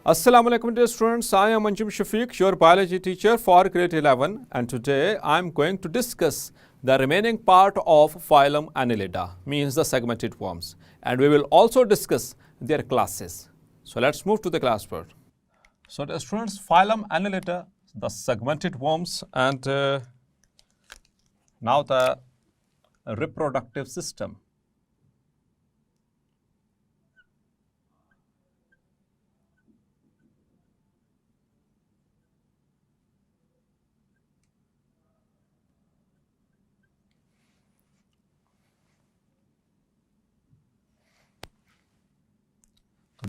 Assalamu alaikum dear students, I am Anjum Shafiq, your biology teacher for grade 11, and today I am going to discuss the remaining part of phylum Annelida, means the segmented worms, and we will also discuss their classes. So let's move to the class part. So dear students, phylum Annelida, the segmented worms, and now the reproductive system.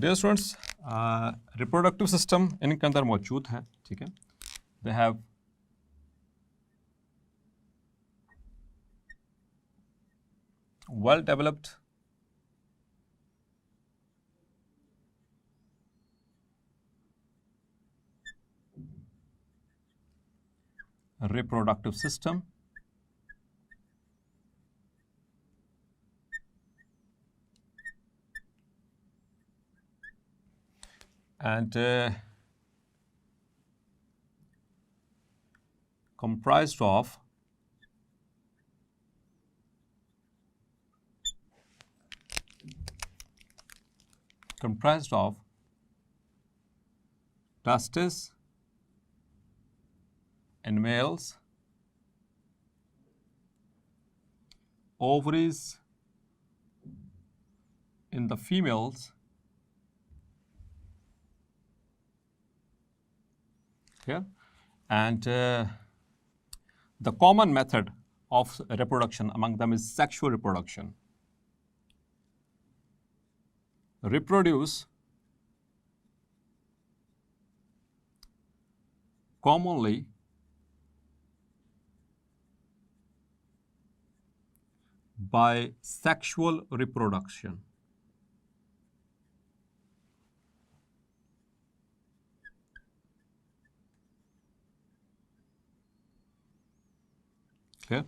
Dear students, reproductive system इनके अंदर मौजूद है. ठीक है, they have well developed reproductive system and comprised of testes in males, ovaries in the females, here, and the common method of reproduction among them is sexual reproduction. Reproduce commonly by sexual reproduction. Okay.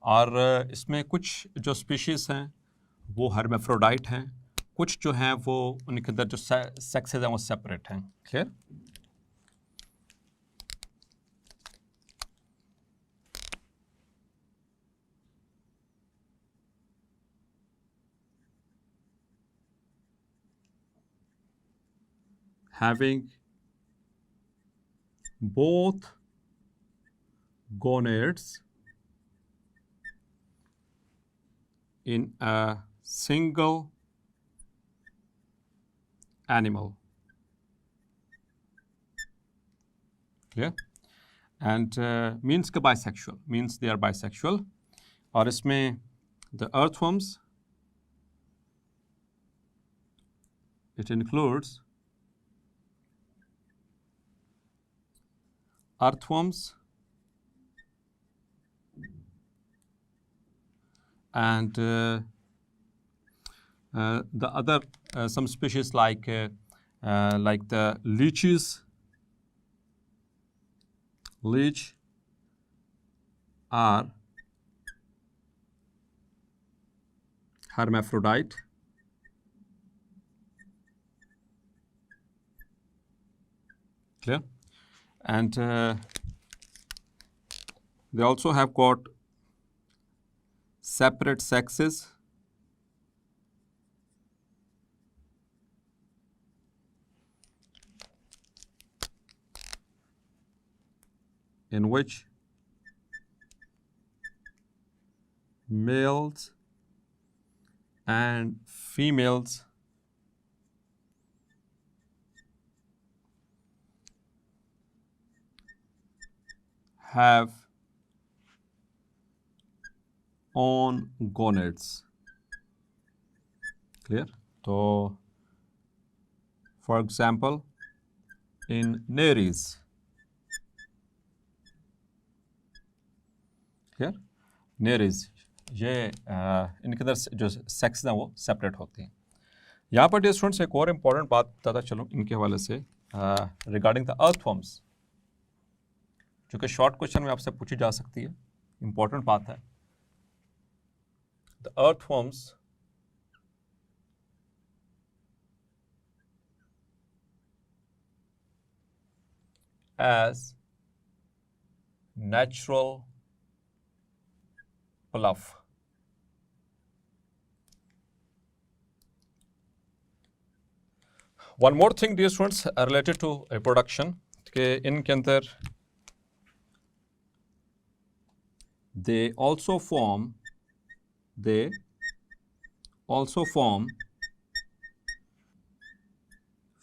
और इसमें कुछ जो species हैं वो hermaphrodite हैं, कुछ जो हैं वो उनके अंदर जो सेक्सेस हैं वो सेपरेट हैं. Clear? Having both gonads in a single animal. Clear? And means के bisexual, means they are bisexual. और इसमें the earthworms, it includes earthworms and the other some species like the leeches. Leech are hermaphrodite. Clear? And they also have got separate sexes in which males and females have own gonads. Clear? So, for example, in Nereis, clear? Nereis, ये इनके अंदर जो sex हैं वो separate होती हैं. यहाँ पर स्टूडेंट्स एक और इम्पॉर्टेंट बात बताता चलो इनके हवाले से रिगार्डिंग द अर्थवर्म्स, जो कि शॉर्ट क्वेश्चन में आपसे पूछी जा सकती है. इम्पॉर्टेंट बात है. The earthworms as natural plough. One more thing, dear students, related to reproduction, के इनके अंदर they also form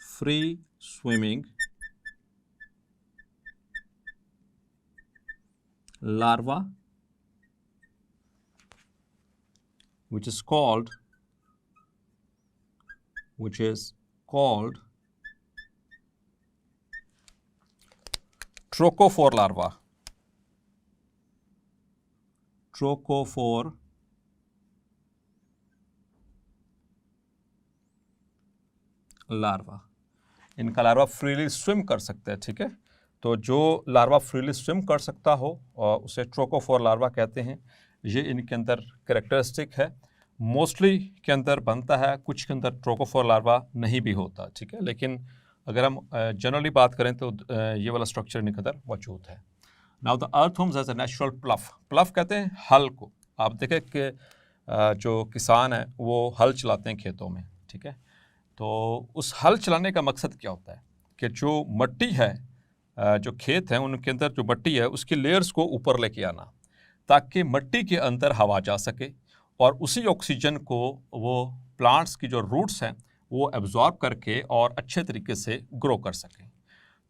free swimming larva, which is called trochophore larva. Trochophore larva. इनका लार्वा फ्रीली स्विम कर सकता है, ठीक है। तो जो लार्वा फ्रीली स्विम कर सकता हो उसे ट्रोकोफोर लार्वा कहते हैं। ये इनके अंदर कैरेक्टरिस्टिक है। मोस्टली के अंदर बनता है, कुछ के अंदर ट्रोकोफोर लार्वा नहीं भी होता, ठीक है। लेकिन अगर हम जनरली बात करें तो ये वाला स्ट्रक्चर इनके अंदर मौजूद है। Now the earthworms as a natural plough. Plough कहते हैं हल को। आप देखें कि जो किसान है वो हल चलाते हैं खेतों में, ठीक है। तो उस हल चलाने का मकसद क्या होता है कि जो मट्टी है, जो खेत है, उनके अंदर जो मट्टी है उसकी लेयर्स को ऊपर लेके आना, ताकि मट्टी के अंदर हवा जा सके और उसी ऑक्सीजन को वो प्लांट्स की जो रूट्स हैं वो एब्जॉर्ब करके और अच्छे तरीके से ग्रो कर सकें।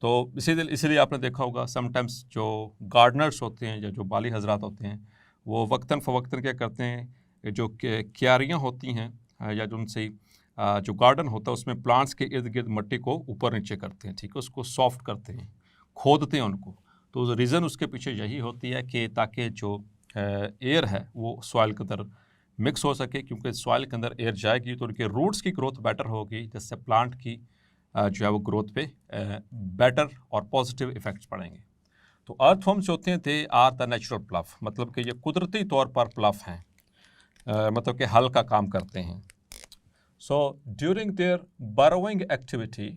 तो इसीलिए आपने देखा होगा समटाइम्स जो गार्डनर्स होते हैं या जो बाली हजरात होते हैं वो वक्तन फ़वक्तन क्या करते हैं, जो क्यारियाँ होती हैं या जो उनसे जो गार्डन होता है उसमें प्लांट्स के इर्द गिर्द मट्टी को ऊपर नीचे करते हैं, ठीक है, उसको सॉफ्ट करते हैं, खोदते हैं उनको। तो रीज़न उसके पीछे यही होती है कि ताकि जो एयर है वो सॉइल के अंदर मिक्स हो सके, क्योंकि सॉइल के अंदर एयर जाएगी तो उनके रूट्स की ग्रोथ बेटर होगी, जिससे प्लांट की जो है वो ग्रोथ पे बेटर और पॉजिटिव इफ़ेक्ट्स पड़ेंगे। तो अर्थवर्म्स जो होते हैं they are the natural plough, मतलब कि ये कुदरती तौर पर प्लफ हैं, मतलब कि हल का काम करते हैं। So during their burrowing activity,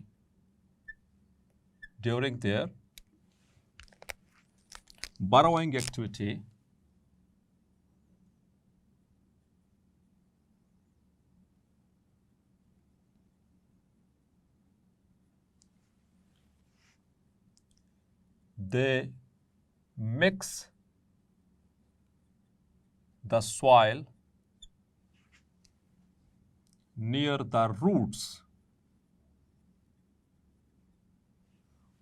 they mix the soil near the roots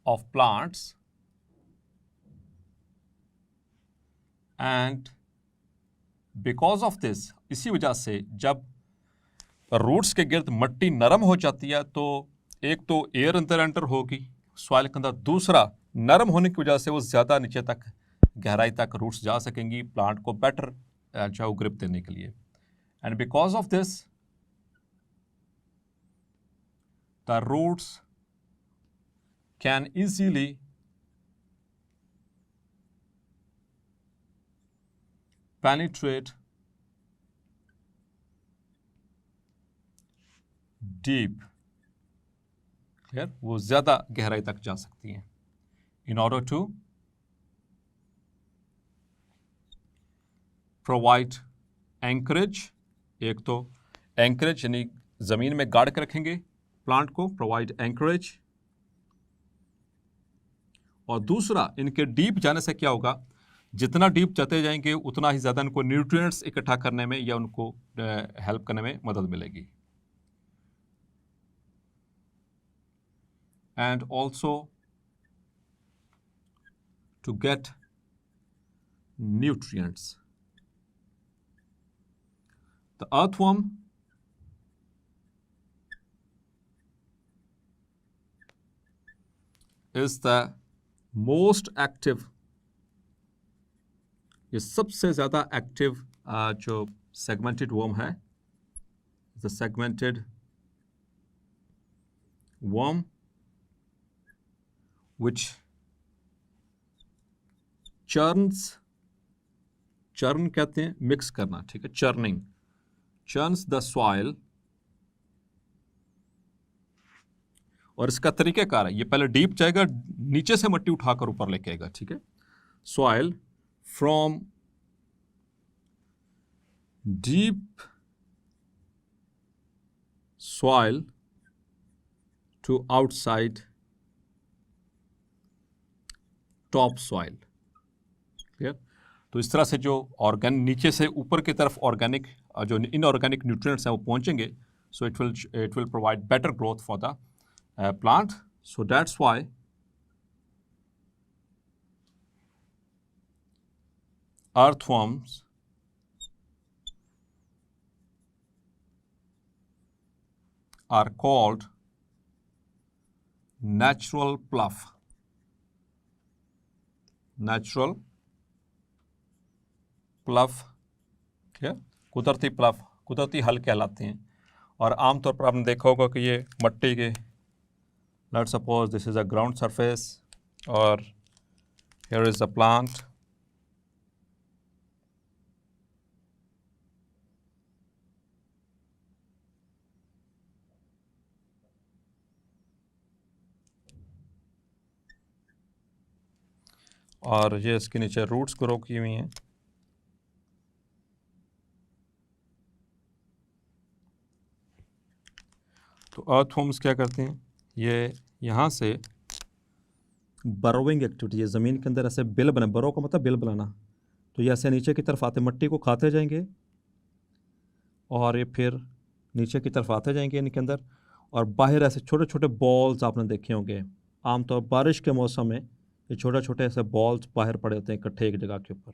of plants and because of this, इसी वजह से जब रूट्स के गिर्द मट्टी नरम हो जाती है तो एक तो एयर अंदर एंटर होगी सॉइल के अंदर, दूसरा नरम होने की वजह से वो ज़्यादा नीचे तक गहराई तक रूट्स जा सकेंगी प्लांट को बेटर जो है ग्रिप देने के लिए। And because of this the roots can easily penetrate deep, clear, वो ज़्यादा गहराई तक जा सकती हैं। In order to provide anchorage, एक तो anchorage यानी ज़मीन में गाड़ के रखेंगे प्लांट को, प्रोवाइड एंकरेज, और दूसरा इनके डीप जाने से क्या होगा, जितना डीप जाते जाएंगे उतना ही ज़्यादा इनको न्यूट्रिएंट्स इकट्ठा करने में या उनको हेल्प करने में मदद मिलेगी। And also to get nutrients. The earthworm is the most active, ये सबसे ज़्यादा एक्टिव जो सेगमेंटेड वर्म है, the segmented worm which churns, churn कहते हैं मिक्स करना, ठीक है, churning, churns the soil, और इसका तरीक़ाकार है, ये पहले डीप जाएगा, नीचे से मट्टी उठाकर ऊपर लेके आएगा, ठीक है। Soil from deep soil to outside top soil, clear. तो इस तरह से जो ऑर्गेनिक नीचे से ऊपर की तरफ ऑर्गेनिक जो इनऑर्गेनिक न्यूट्रिएंट्स हैं वो पहुंचेंगे, so it will provide better growth for the plant. So that's why earthworms are called natural plough, natural plough, क्या कुदरती प्लव, कुदरती हल कहलाते हैं। और आमतौर पर आपने देखा होगा कि ये मट्टी के, let's suppose this is a ground surface और हियर इज अ प्लांट, और ये इसके नीचे रूट्स ग्रो की हुई हैं। तो अर्थवॉर्म्स क्या करते हैं, ये यहाँ से बरोइंग एक्टिविटी, ये ज़मीन के अंदर ऐसे बिल बने, बरो का मतलब बिल बनाना, तो ये ऐसे नीचे की तरफ आते, मट्टी को खाते जाएंगे और ये फिर नीचे की तरफ आते जाएंगे इनके अंदर, और बाहर ऐसे छोटे छोटे बॉल्स आपने देखे होंगे, आमतौर बारिश के मौसम में ये छोटे छोटे ऐसे बॉल्स बाहर पड़े होते हैं इकट्ठे एक जगह के ऊपर,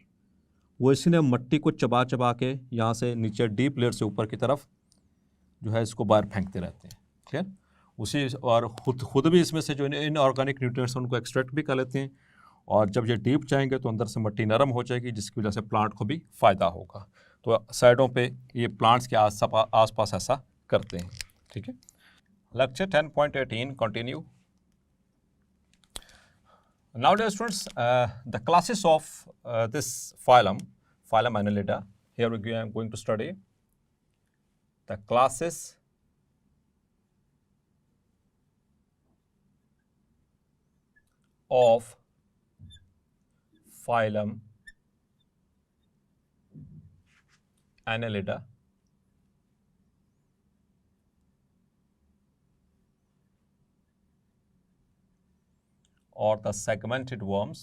वो इसीलिए मट्टी को चबा चबा के यहाँ से नीचे डीप लेयर से ऊपर की तरफ जो है इसको बाहर फेंकते रहते हैं, ठीक है। उसी और खुद भी इसमें से जो इनऑर्गेनिक न्यूट्रिएंट्स उनको एक्सट्रैक्ट भी कर लेते हैं, और जब ये डीप जाएंगे तो अंदर से मट्टी नरम हो जाएगी, जिसकी वजह से प्लांट को भी फ़ायदा होगा। तो साइडों पे ये प्लांट्स के आसपास ऐसा करते हैं, ठीक है। Lecture 10.18 continue. Now dear students, the classes of this phylum Annelida, here we are going to study the classes of phylum Annelida, or the segmented worms.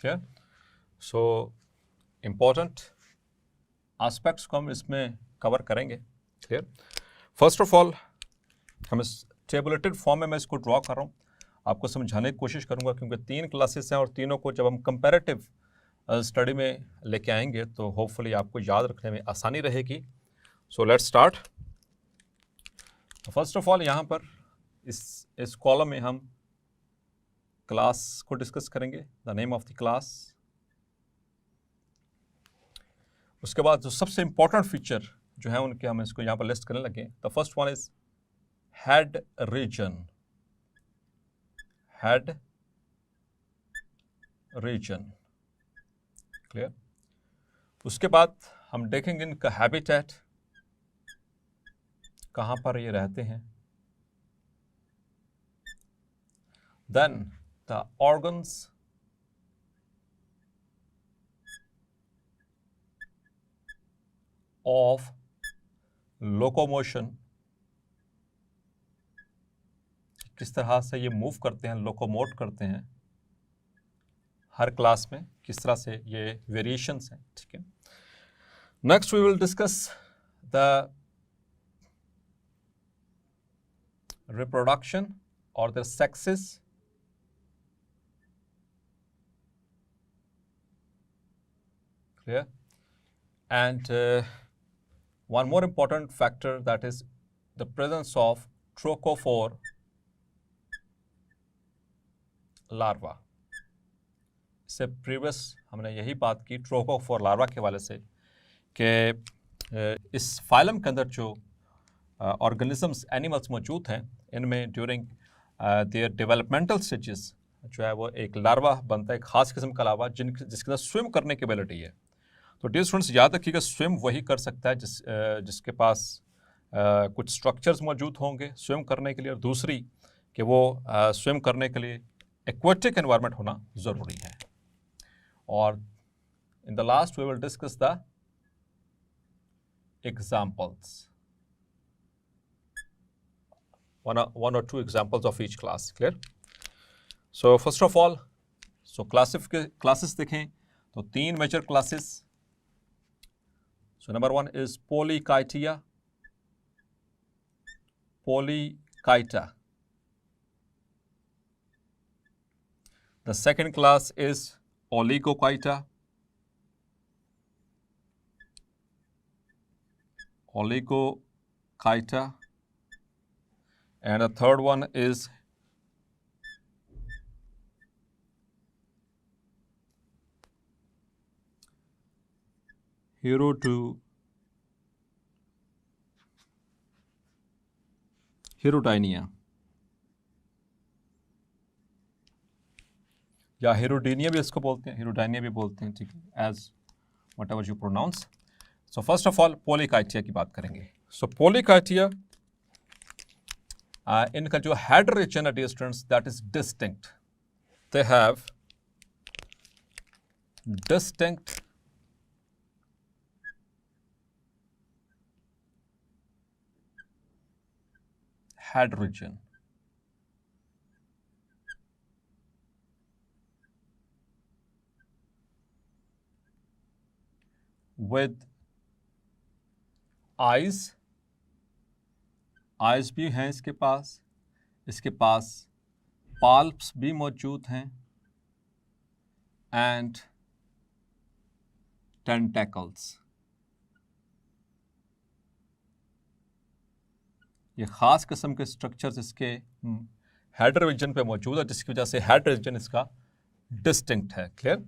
Clear? So important aspects को हम इसमें कवर करेंगे। Clear. First of all हम इस tabulated form में मैं इसको draw कर रहा हूँ, आपको समझाने की कोशिश करूँगा, क्योंकि 3 क्लासेस हैं और तीनों को जब हम कंपैरेटिव स्टडी में लेके आएंगे तो होपफुली आपको याद रखने में आसानी रहेगी। So let's start. First of all यहाँ पर इस कॉलम में हम क्लास को डिस्कस करेंगे, the name of the class. उसके बाद जो सबसे इंपॉर्टेंट फीचर जो है उनके हम इसको यहाँ पर लिस्ट करने लगे। The first one is head region, head region, clear. उसके बाद हम देखेंगे इनका हैबिटेट, कहाँ पर ये रहते हैं। Then the organs of locomotion, किस तरह से ये मूव करते हैं, लोकोमोट करते हैं, हर क्लास में किस तरह से ये वेरिएशंस हैं, ठीक है। Next we will discuss the reproduction और the sexes, clear, and one more important factor, that is the presence of trochophore larva. इससे प्रीवियस हमने यही बात की ट्रोकोफोर लार्वा के वाले से कि इस फाइलम के अंदर जो ऑर्गेनिजम्स एनिमल्स मौजूद हैं, इनमें ड्यूरिंग देयर डेवलपमेंटल स्टेजेस जो है वो एक लार्वा बनता है, एक खास किस्म का लार्वा जिसके अंदर स्विम करने की एबिलिटी है। तो डियर स्टूडेंट्स, याद रखिएगा स्विम वही कर सकता है जिसके पास कुछ स्ट्रक्चर्स मौजूद होंगे स्विम करने के लिए, और दूसरी कि वो स्विम करने के लिए एक्वेटिक एनवायरनमेंट होना ज़रूरी है। और in the last we will discuss the examples, one or two examples of each class. Clear? So first of all, so classes देखें तो 3 major classes. So number 1 is Polychaeta. The second class is Oligochaeta. And the third one is Hirudinea या हिरोडीनिया भी इसको बोलते हैं, हिरोडाइनिया भी बोलते हैं, ठीक है, as whatever you pronounce. So first of all polychaeta की बात करेंगे। सो पोलीकाइटिया इनका जो हेड रीजन है dear students that is distinct, they have distinct head region with eyes भी हैं इसके पास palps भी मौजूद हैं and tentacles। ये खास किस्म के स्ट्रक्चर्स इसके हेड रीजन पे मौजूद है, जिसकी वजह से हेड रीजन इसका डिस्टिंक्ट है। क्लियर?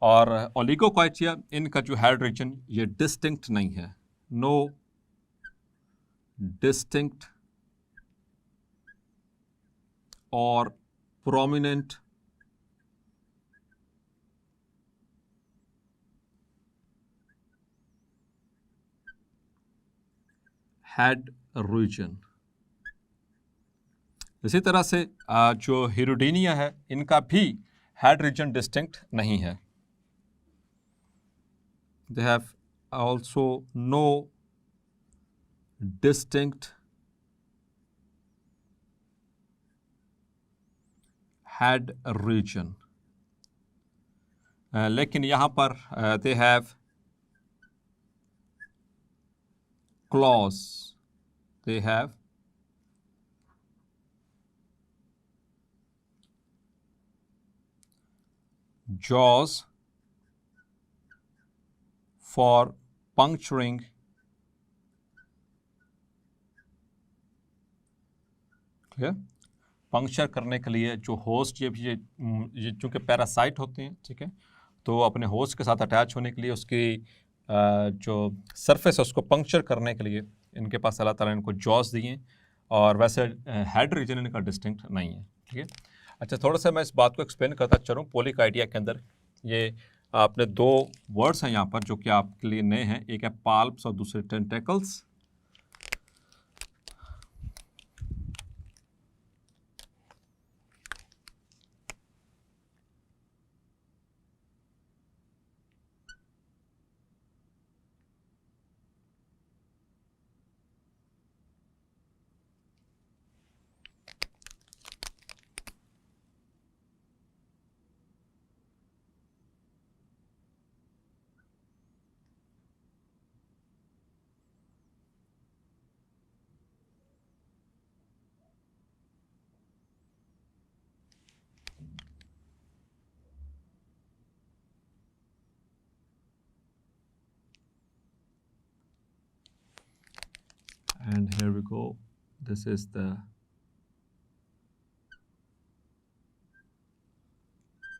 और ओलिगोकाइटिया इनका जो हेड रीजन ये डिस्टिंक्ट नहीं है, नो डिस्टिंक्ट और प्रोमिनेंट हेड रीजन। इसी तरह से जो हिरोडीनिया है इनका भी हेड रीजन डिस्टिंक्ट नहीं है, they have also no distinct head region, लेकिन यहाँ पर they have claws, they have jaws for puncturing clear, puncture करने के लिए जो होस्ट ये चूँकि पैरासाइट होते हैं, ठीक है, तो अपने होस्ट के साथ अटैच होने के लिए उसकी जो सरफेस है उसको पंक्चर करने के लिए इनके पास अल्लाह ताला ने इनको जॉस दिए, और वैसे हेड रीजन इनका डिस्टिंक्ट नहीं है। ठीक है, अच्छा थोड़ा सा मैं इस बात को एक्सप्लेन करता चलूँ। पोलीकाइटिया के अंदर ये आपने 2 वर्ड्स हैं यहाँ पर जो कि आपके लिए नए हैं, एक है पाल्प्स और दूसरे tentacles. And here we go, this is the,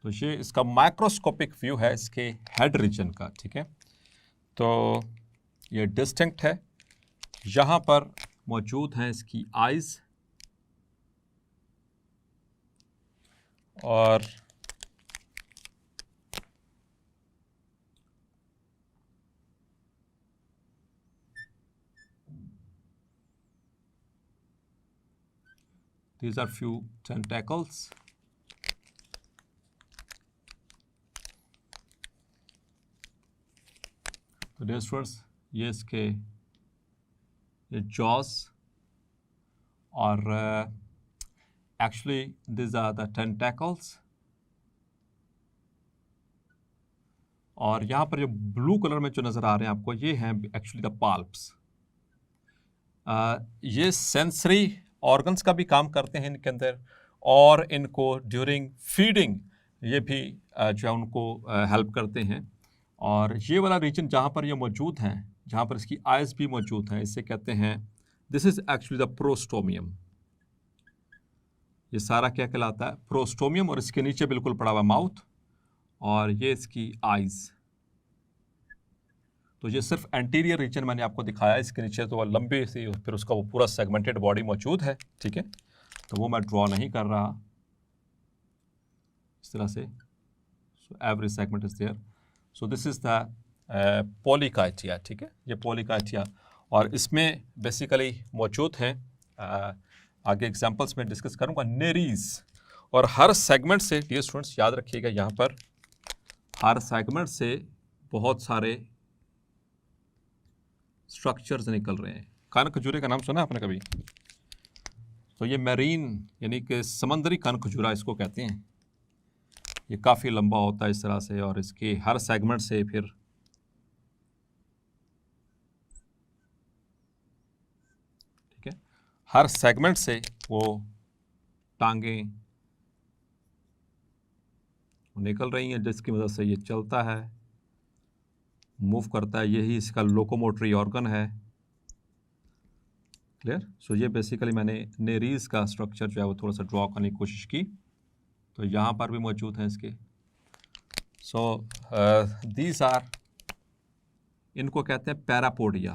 तो ये इसका माइक्रोस्कोपिक व्यू है इसके हेड रीजन का। ठीक है, तो ये डिस्टिंक्ट है, यहाँ पर मौजूद हैं इसकी आइज और these are few tentacles. तो डियर स्टूडेंट्स, ये इसके ये जॉस और actually this are the tentacles, और यहाँ पर जो ब्लू कलर में जो नज़र आ रहे हैं आपको, ये हैं एक्चुअली द पाल्प्स। ये सेंसरी ऑर्गन्स का भी काम करते हैं इनके अंदर, और इनको ड्यूरिंग फीडिंग ये भी जो है उनको हेल्प करते हैं। और ये वाला रीजन जहाँ पर ये मौजूद हैं, जहाँ पर इसकी आइज़ भी मौजूद हैं, इसे कहते हैं, this is actually the prostomium. ये सारा क्या कहलाता है? प्रोस्टोमियम। और इसके नीचे बिल्कुल पड़ा हुआ माउथ, और ये इसकी आइज़। तो ये सिर्फ एंटीरियर रीजन मैंने आपको दिखाया, इसके नीचे तो लंबी सी फिर उसका वो पूरा सेगमेंटेड बॉडी मौजूद है, ठीक है। तो वो मैं ड्रॉ नहीं कर रहा इस तरह से। So every segment is there. So this is the polychaeta, ठीक है, ये पॉलीकाइटिया। और इसमें बेसिकली मौजूद हैं, आगे एग्जांपल्स में डिस्कस करूंगा, नेरीज। और हर सेगमेंट से, डियर स्टूडेंट्स याद रखिएगा, यहाँ पर हर सेगमेंट से बहुत सारे स्ट्रक्चर्स निकल रहे हैं। कान खजूरे का नाम सुना आपने कभी? तो ये मैरीन यानी कि समंदरी कान खजूरा इसको कहते हैं। ये काफ़ी लंबा होता है इस तरह से, और इसके हर सेगमेंट से फिर ठीक है, हर सेगमेंट से वो टांगें निकल रही हैं, जिसकी वजह से ये चलता है, मूव करता है। यही इसका लोकोमोटरी ऑर्गन है। क्लियर? सो ये बेसिकली मैंने नेरीज का स्ट्रक्चर जो है वो थोड़ा सा ड्रॉ करने की कोशिश की, तो यहाँ पर भी मौजूद हैं इसके। सो दीज आर, इनको कहते हैं parapodia.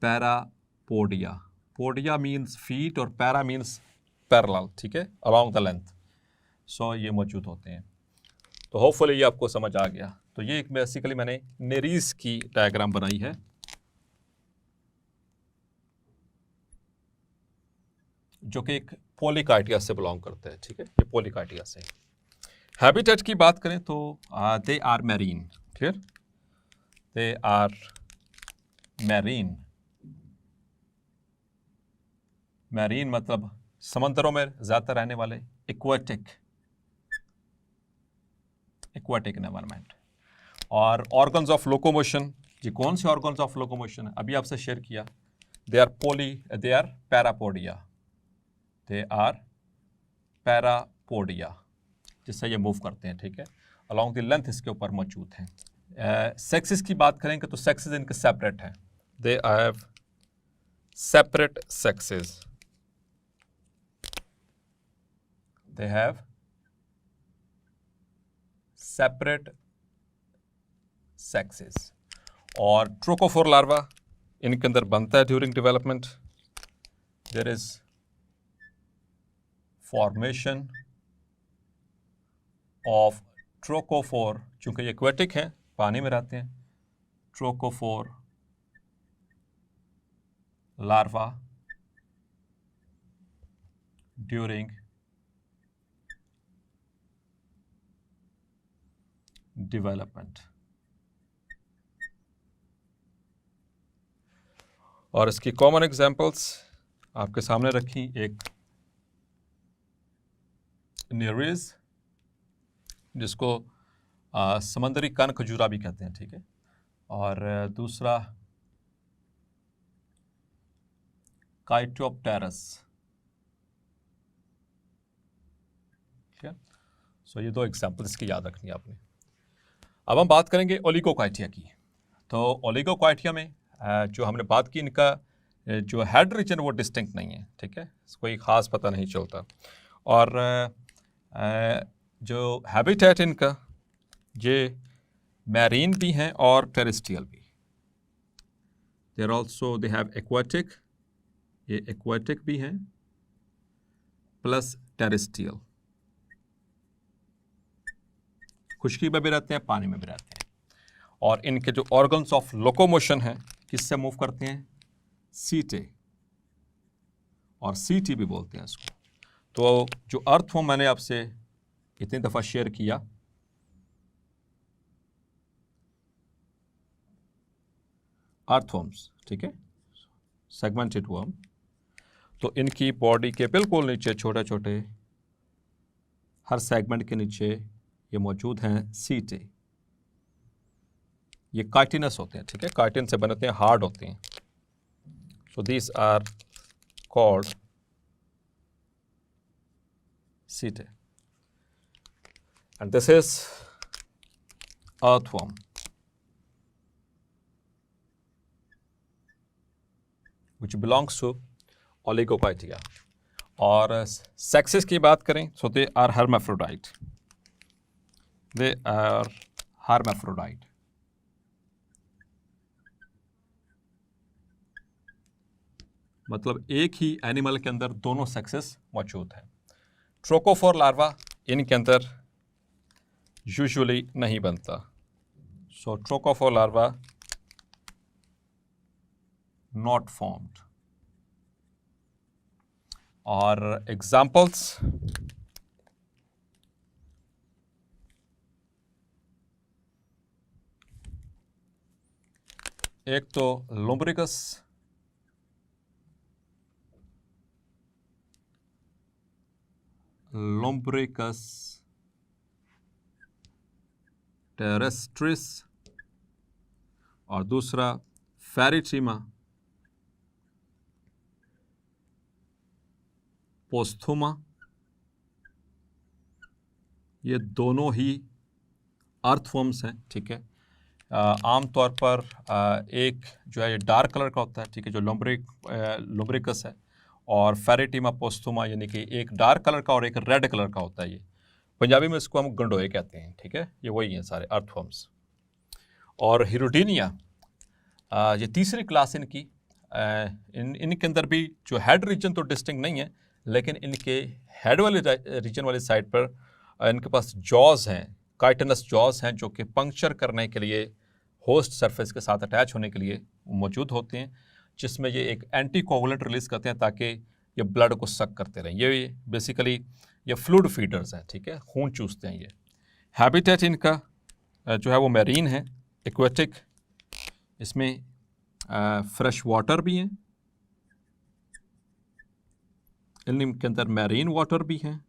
Parapodia, podia means feet और पैरा मीन्स पैरेलल, ठीक है, अलोंग द लेंथ। सो ये मौजूद होते हैं। तो होपफुली ये आपको समझ आ गया। तो ये एक बेसिकली मैंने नेरीज की डायग्राम बनाई है, जो कि एक पॉलीकाइटिया से बिलोंग करते हैं, ठीक है, ये पॉलीकाइटिया से। हैबिटेट की बात करें तो they are marine. Clear? They are marine. Marine मतलब समंदरों में ज़्यादा रहने वाले, एक्वाटिक एनवायरनमेंट। और ऑर्गन्स ऑफ लोकोमोशन, ये कौन से ऑर्गन्स ऑफ लोकोमोशन है अभी आपसे शेयर किया? They are parapodia. They are parapodia, जिससे ये मूव करते हैं, ठीक है, अलोंग द लेंथ इसके ऊपर मौजूद हैं। सेक्सेस की बात करेंगे तो सेक्सेस इनके सेपरेट हैं। They have separate sexes. They have separate sexes. और ट्रोकोफोर लार्वा इनके अंदर बनता है during development. There is formation of trochophore, चूंकि ये एक्वेटिक हैं, पानी में रहते हैं, ट्रोकोफोर लार्वा ड्यूरिंग डेवलपमेंट। और इसकी कॉमन एग्जांपल्स आपके सामने रखी, एक नेरीज, जिसको समंदरी कान खजूरा भी कहते हैं, ठीक है, और दूसरा काइटोप्टेरस। ठीक है, सो ये दो एग्जांपल्स की याद रखनी है आपने। अब हम बात करेंगे ओलिगोकाइटिया की। तो ओलिगोकाइटिया में जो हमने बात की, इनका जो हेड रीजन वो डिस्टिंक्ट नहीं है, ठीक है, कोई ख़ास पता नहीं चलता। और जो हैबिटेट इनका, ये मैरीन भी हैं और टेरेस्ट्रियल भी। There also they have aquatic, ये एक्वाटिक भी हैं प्लस टेरेस्ट्रियल। खुश्की में भी रहते हैं, पानी में भी रहते हैं। और इनके जो ऑर्गन्स ऑफ लोकोमोशन हैं किससे मूव करते हैं? सीटे, और सीटी भी बोलते हैं इसको। तो जो अर्थवर्म मैंने आपसे इतनी दफ़ा शेयर किया, अर्थवर्म्स, ठीक है, सेगमेंटेड वर्म, तो इनकी बॉडी के बिल्कुल नीचे छोटे छोटे, हर सेगमेंट के नीचे ये मौजूद हैं सीटे। ये काइटिनस होते हैं, ठीक है, काइटिन से बनते हैं, हार्ड होते हैं। सो दीज आर कॉल्ड सीटे, and this is earthworm, which belongs to Oligochaetia. और sexes की बात करें, so they are hermaphrodite. They are hermaphrodite. मतलब एक ही एनिमल के अंदर दोनों सेक्सेस मौजूद हैं। ट्रोकोफोर लार्वा इनके अंदर यूजुअली नहीं बनता। सो ट्रोकोफोर लार्वा नॉट फॉर्म्ड। और एग्जाम्पल्स, एक तो लुम्ब्रिकस, टेरेस्ट्रिस, और दूसरा फेरिटीमा पोस्थुमा। ये दोनों ही अर्थवर्म्स हैं, ठीक है। आमतौर पर एक जो है ये डार्क कलर का होता है, ठीक है, जो लुम्ब्रिकस है, और फेरिटीमा पोस्थुमा यानी कि एक डार्क कलर का और एक रेड कलर का होता है। ये पंजाबी में इसको हम गंडोए कहते हैं, ठीक है, ये वही हैं सारे अर्थवर्म्स। और हिरोडीनिया ये तीसरी क्लास इनकी, इनके अंदर भी जो हेड रीजन तो डिस्टिंक्ट नहीं है, लेकिन इनके हेड वाले रीजन वाली साइड पर इनके पास जॉज हैं, काइटिनस जॉज हैं, जो कि पंक्चर करने के लिए होस्ट सरफेस के साथ अटैच होने के लिए मौजूद होते हैं, जिसमें ये एक एंटीकोगुलेंट रिलीज करते हैं ताकि ये ब्लड को सक करते रहें। ये बेसिकली ये फ्लूइड फीडर्स हैं, ठीक है, खून चूसते हैं ये। हैबिटेट इनका जो है वो मैरीन है, एक्वेटिक, इसमें फ्रेश वाटर भी हैं, इनके अंदर मैरीन वाटर भी हैं,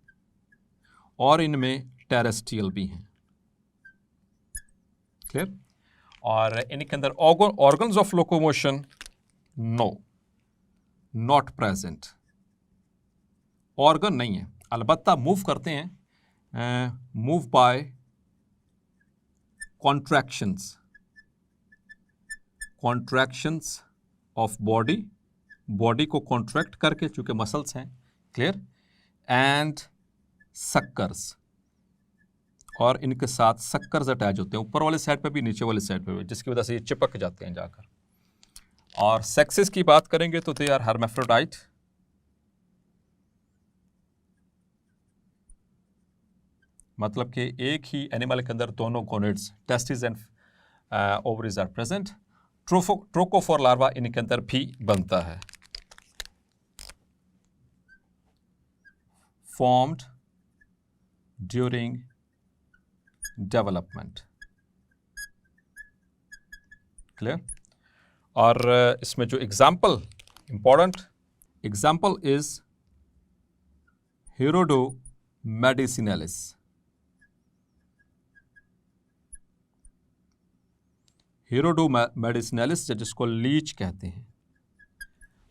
और इनमें टेरेस्ट्रियल भी हैं। क्लियर? और इनके अंदर organs of locomotion not present, organ नहीं है, अलबत्ता मूव करते हैं, move by contractions of body को कॉन्ट्रैक्ट करके, चूंकि मसल्स हैं, क्लियर, एंड सक्कर्स, और इनके साथ सक्कर्स अटैच होते हैं, ऊपर वाले साइड पे भी, नीचे वाले साइड पे भी, जिसकी वजह से ये चिपक जाते हैं जाकर। और सेक्सेस की बात करेंगे तो दे आर हर्माफ्रोडाइट, मतलब कि एक ही एनिमल के अंदर दोनों gonads, testis and ovaries are present. Trochophore larva इनके अंदर भी बनता है, फॉर्म्ड ड्यूरिंग डेवलपमेंट। क्लियर? और इसमें जो एग्जाम्पल, इंपॉर्टेंट एग्जाम्पल इज हिरोडो मेडिसिनालिस। हिरोडो मेडिसिनालिस जिसको लीच कहते हैं,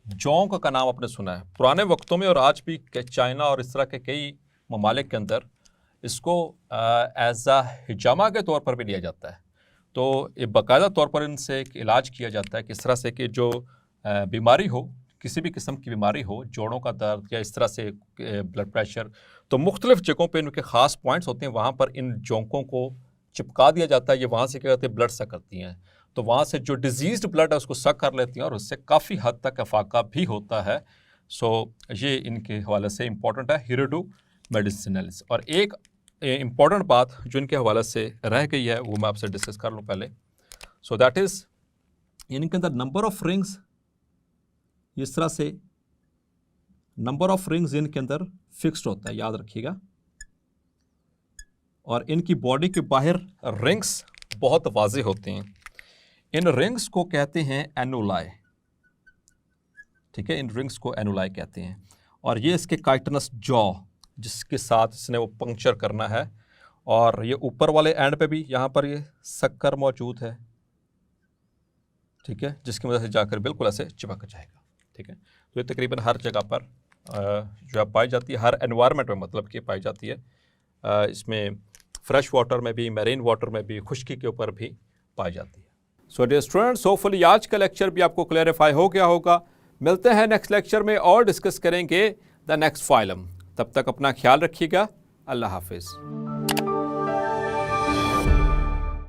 जौं का नाम आपने सुना है पुराने वक्तों में, और आज भी चाइना और इस तरह के कई ममालिक के अंदर इसको एज आ हिजामा के तौर पर भी लिया जाता है। तो ये बाकायदा तौर पर इनसे एक इलाज किया जाता है, किस तरह से कि जो बीमारी हो, किसी भी किस्म की बीमारी हो, जोड़ों का दर्द या इस तरह से ब्लड प्रेशर, तो मुख्तलिफ जगहों पे इनके ख़ास पॉइंट्स होते हैं, वहाँ पर इन जोंकों को चिपका दिया जाता है। ये वहाँ से क्या करते हैं, ब्लड सक करती हैं, तो वहाँ से जो डिजीज्ड ब्लड है उसको सक कर लेती हैं, और उससे काफ़ी हद तक अफाका भी होता है। सो ये इनके हवाले से इम्पॉर्टेंट है, हिरोडो मेडिसिनालिस। और एक इम्पॉर्टेंट बात जो इनके हवाले से रह गई है वो मैं आपसे डिस्कस कर लूँ पहले। सो दैट इज़ इनके अंदर नंबर ऑफ रिंग्स, इस तरह से नंबर ऑफ रिंग्स इनके अंदर फिक्स्ड होता है, याद रखिएगा। और इनकी बॉडी के बाहर रिंग्स बहुत वाज़ेह होती हैं। इन रिंग्स को कहते हैं एनुलाई, ठीक है, इन रिंग्स को एनुलाई कहते हैं। और ये इसके काइटनस जॉ जिसके साथ इसने वो पंक्चर करना है, और ये ऊपर वाले एंड पे भी यहाँ पर ये सक्कर मौजूद है, ठीक है, जिसकी वजह से जाकर बिल्कुल ऐसे चिपक जाएगा, ठीक है। तो ये तकरीबन हर जगह पर जो है पाई जाती है, हर एनवायरनमेंट में मतलब कि पाई जाती है। इसमें फ्रेश वाटर में भी, मैरीन वाटर में भी, खुश्की के ऊपर भी पाई जाती है। सो डियर स्टूडेंट्स, होपफुली आज का लेक्चर भी आपको क्लैरिफाई हो गया होगा। मिलते हैं नेक्स्ट लेक्चर में और डिस्कस करेंगे द नेक्स्ट फाइलम। तब तक अपना ख्याल रखिएगा। अल्लाह हाफिज़।